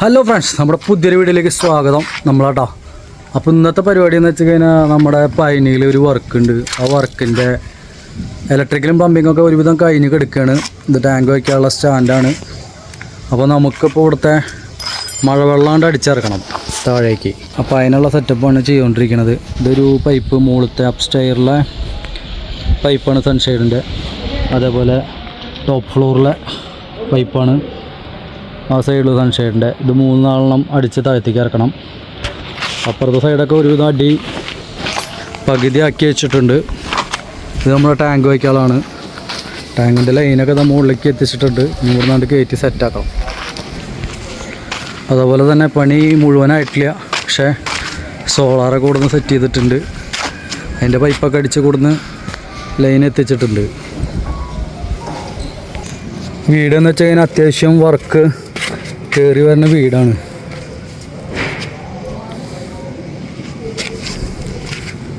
Hello friends, നമ്മുടെ പുതിയൊരു വീഡിയോയിലേക്ക് സ്വാഗതം. നമ്മളാട്ടോ അപ്പോൾ ഇന്നത്തെ പരിപാടി എന്ന് വെച്ച് കഴിഞ്ഞാൽ നമ്മുടെ പൈനിയിൽ ഒരു വർക്കുണ്ട്. ആ വർക്കിൻ്റെ ഇലക്ട്രിക്കലും പമ്പിങ്ങൊക്കെ ഒരുവിധം കഴിഞ്ഞ് കിടക്കുകയാണ്. ഇത് ടാങ്ക് വയ്ക്കാനുള്ള സ്റ്റാൻഡാണ്. അപ്പോൾ നമുക്കിപ്പോൾ ഇവിടുത്തെ മഴവെള്ളം അടിച്ചിറക്കണം താഴേക്ക്. അപ്പോൾ അതിനുള്ള സെറ്റപ്പാണ് ചെയ്തുകൊണ്ടിരിക്കുന്നത്. ഇതൊരു പൈപ്പ് മുകളിലത്തെ അപ്സ്റ്റെയറിലെ പൈപ്പാണ് സൺഷൈഡിൻ്റെ. അതേപോലെ ടോപ്പ് ഫ്ലോറിലെ പൈപ്പാണ് ആ സൈഡിൽ സൺഷൈഡിൻ്റെ. ഇത് 3 നാലെണ്ണം അടിച്ച് താഴത്തേക്ക് ഇറക്കണം. അപ്പുറത്തെ സൈഡൊക്കെ ഒരുവിധം അടി പകുതി ആക്കി വെച്ചിട്ടുണ്ട്. ഇത് നമ്മുടെ ടാങ്ക് വയ്ക്കാളാണ്. ടാങ്കിൻ്റെ ലൈനൊക്കെ മുകളിലേക്ക് എത്തിച്ചിട്ടുണ്ട്. ഇവിടെ നിന്നാണ്ട് കയറ്റി സെറ്റാക്കണം. അതുപോലെ തന്നെ പണി മുഴുവനായിട്ടില്ല, പക്ഷേ സോളാറൊക്കെ കൊടുന്ന് സെറ്റ് ചെയ്തിട്ടുണ്ട്. അതിൻ്റെ പൈപ്പൊക്കെ അടിച്ച് കൊടുന്ന് ലൈൻ എത്തിച്ചിട്ടുണ്ട്. വീടെന്ന് വെച്ച് കഴിഞ്ഞാൽ അത്യാവശ്യം വർക്ക് കയറി വരുന്ന വീടാണ്.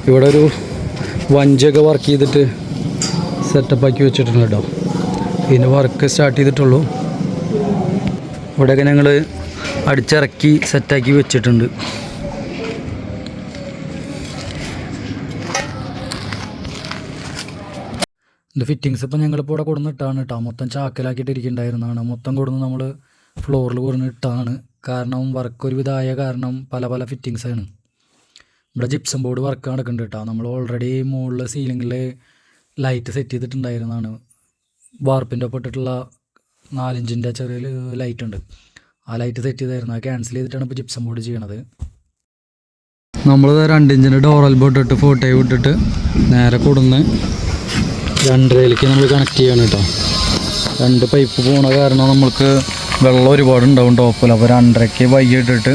ഇവിടെ ഒരു വഞ്ചിയൊക്കെ വർക്ക് ചെയ്തിട്ട് സെറ്റപ്പാക്കി വെച്ചിട്ടുണ്ട് കേട്ടോ. ഇതിന് വർക്ക് സ്റ്റാർട്ട് ചെയ്തിട്ടുള്ളൂ. ഇവിടെയൊക്കെ ഞങ്ങൾ അടിച്ചിറക്കി സെറ്റാക്കി വെച്ചിട്ടുണ്ട്. ഇത് ഫിറ്റിങ്സ് ഇപ്പം ഞങ്ങളിപ്പോൾ ഇവിടെ കൊടുന്ന് ഇട്ടാണ് കേട്ടോ. മൊത്തം ചാക്കലാക്കിയിട്ട് ഇരിക്കുന്നുണ്ടായിരുന്നതാണ്. മൊത്തം കൊടുന്ന് നമ്മൾ ഫ്ലോറിൽ കൊടുന്ന് ഇട്ടാണ്. കാരണം വർക്ക് ഒരുവിധമായ കാരണം പല ഫിറ്റിങ്സാണ്. ഇവിടെ ജിപ്സം ബോർഡ് വർക്ക് നടക്കുന്നുണ്ട് കേട്ടോ. നമ്മൾ ഓൾറെഡി മുകളിൽ സീലിങ്ങിൽ ലൈറ്റ് സെറ്റ് ചെയ്തിട്ടുണ്ടായിരുന്നതാണ്. വാർപ്പിൻ്റെ ഒപ്പം ഇട്ടിട്ടുള്ള 4 ഇഞ്ചിൻ്റെ ചെറിയ ലൈറ്റ് ഉണ്ട്. ആ ലൈറ്റ് സെറ്റ് ചെയ്തായിരുന്നു. അത് ക്യാൻസൽ ചെയ്തിട്ടാണ് ഇപ്പോൾ ജിപ്സം ബോർഡ് ചെയ്യണത്. നമ്മൾ 2 ഇഞ്ചിൻ്റെ ഡോറൽ ബോർഡ് ഇട്ട് 40 ഇട്ടിട്ട് നേരെ കൊടുന്ന് 2.5ലേക്ക് നമ്മൾ കണക്ട് ചെയ്യണം കേട്ടോ. 2 പൈപ്പ് പോണ കാരണം നമ്മൾക്ക് വെള്ളം ഒരുപാട് ഉണ്ടാവും ടോപ്പിൽ. അപ്പോൾ 2.5ക്ക് വൈകിട്ടിട്ട്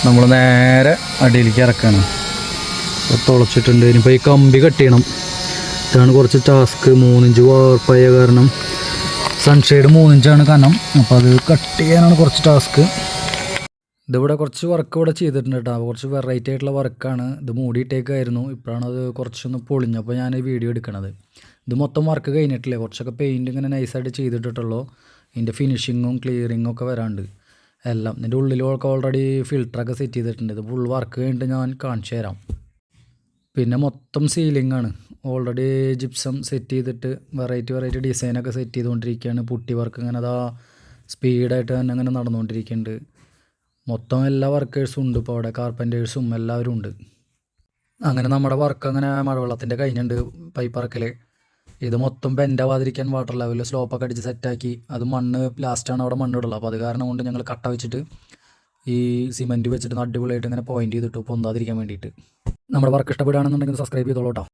നമ്മൾ നേരെ അടിയിലേക്ക് ഇറക്കണം. തുളച്ചിട്ടുണ്ട്. ഇനിയിപ്പോൾ ഈ കമ്പി കട്ട് ചെയ്യണം. ഇതാണ് കുറച്ച് ടാസ്ക്. 3 ഇഞ്ച് വാർപ്പായ കാരണം സൺഷെയ്ഡ് 3 ഇഞ്ചാണ് കനം. അപ്പോൾ അത് കട്ട് ചെയ്യാനാണ് കുറച്ച് ടാസ്ക്. ഇതിവിടെ കുറച്ച് വർക്ക് ഇവിടെ ചെയ്തിട്ടുണ്ട് കേട്ടോ. കുറച്ച് വെറൈറ്റി ആയിട്ടുള്ള വർക്കാണ്. ഇത് മൂടിയിട്ടേക്കായിരുന്നു. ഇപ്പോഴാണ് അത് കുറച്ചൊന്ന് പൊളിഞ്ഞപ്പോൾ ഞാൻ വീഡിയോ എടുക്കണത്. ഇത് മൊത്തം വർക്ക് കഴിഞ്ഞിട്ടില്ലേ. കുറച്ചൊക്കെ പെയിൻറ്റ് ഇങ്ങനെ നൈസായിട്ട് ചെയ്തിട്ടുള്ളൂ. ഇതിൻ്റെ ഫിനിഷിങ്ങും ക്ലിയറിങ്ങും ഒക്കെ വരാണ്ട് എല്ലാം. ഇതിൻ്റെ ഉള്ളിലൊക്കെ ഓൾറെഡി ഫിൽറ്ററൊക്കെ സെറ്റ് ചെയ്തിട്ടുണ്ട്. ഇത് ഫുൾ വർക്ക് കഴിഞ്ഞിട്ട് ഞാൻ കാണിച്ചു തരാം. പിന്നെ മൊത്തം സീലിംഗാണ്. ഓൾറെഡി ജിപ്സം സെറ്റ് ചെയ്തിട്ട് വെറൈറ്റി ഡിസൈനൊക്കെ സെറ്റ് ചെയ്തുകൊണ്ടിരിക്കുകയാണ്. പുട്ടി വർക്ക് ഇങ്ങനെ അതാ സ്പീഡായിട്ട് തന്നെ അങ്ങനെ നടന്നുകൊണ്ടിരിക്കുന്നുണ്ട്. മൊത്തം എല്ലാ വർക്കേഴ്സും ഉണ്ട് ഇപ്പോൾ അവിടെ. കാർപ്പൻറ്റേഴ്സും എല്ലാവരും ഉണ്ട്. അങ്ങനെ നമ്മുടെ വർക്ക് അങ്ങനെ മഴവെള്ളത്തിൻ്റെ കഴിഞ്ഞിട്ടുണ്ട്. പൈപ്പ് ഇറക്കൽ. ഇത് മൊത്തം ബെൻഡാവാതിരിക്കാൻ വാട്ടർ ലെവലിൽ സ്ലോപ്പൊക്കെ അടിച്ച് സെറ്റാക്കി. അത് മണ്ണ് ലാസ്റ്റാണ് അവിടെ മണ്ണ് ഇടുള്ളത്. അപ്പോൾ അത് കാരണം കൊണ്ട് ഞങ്ങൾ കട്ട വെച്ചിട്ട് ഈ സിമെൻറ്റ് വെച്ചിട്ട് അടിപൊളിയായിട്ട് ഇങ്ങനെ പോയിൻ്റ് ചെയ്തിട്ട് പൊന്താതിരിക്കാൻ വേണ്ടിയിട്ട്. നമ്മുടെ വർക്ക് ഇഷ്ടപ്പെടുകയാണെന്നുണ്ടെങ്കിൽ സബ്സ്ക്രൈബ് ചെയ്തോളൂ കേട്ടോ.